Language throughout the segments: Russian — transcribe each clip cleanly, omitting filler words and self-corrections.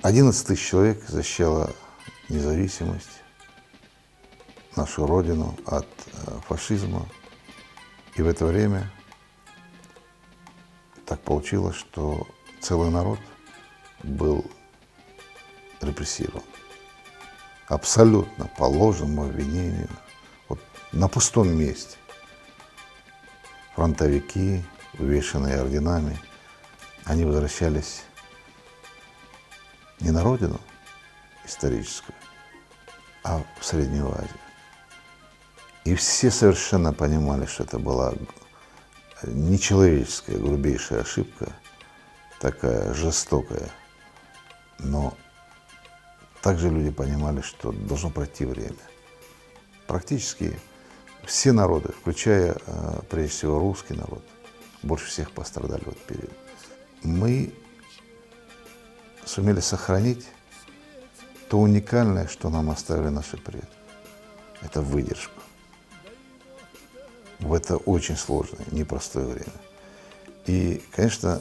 11 тысяч человек защищало независимость, нашу родину от фашизма. И в это время так получилось, что целый народ был репрессирован. Абсолютно по ложному обвинению. Вот на пустом месте. Фронтовики, увешанные орденами, они возвращались не на родину историческую, а в Среднюю Азию. И все совершенно понимали, что это была нечеловеческая, грубейшая ошибка, такая жестокая. Но также люди понимали, что должно пройти время. Практически все народы, включая, прежде всего, русский народ, больше всех пострадали в этот период. Мы сумели сохранить то уникальное, что нам оставили наши предки. Это выдержку. В это очень сложное, непростое время. И, конечно,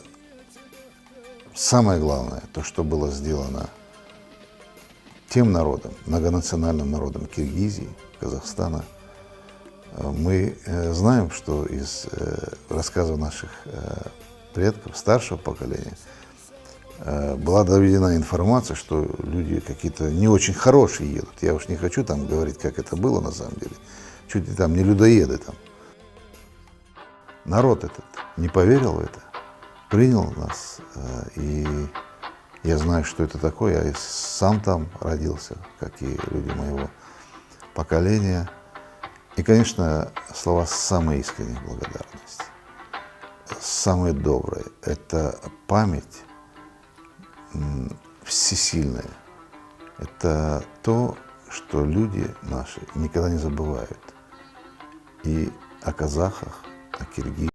самое главное, то, что было сделано тем народом, многонациональным народом Киргизии, Казахстана, мы знаем, что из рассказов наших предков, старшего поколения, была доведена информация, что люди какие-то не очень хорошие едут. Я уж не хочу там говорить, как это было на самом деле. Чуть ли там не людоеды там. Народ этот не поверил в это, принял нас. И я знаю, что это такое. Я сам там родился, как и люди моего поколения. И, конечно, слова самой искренней благодарности, самые добрые. Это память всесильная. Это то, что люди наши никогда не забывают. И о казахах, о Киргизии.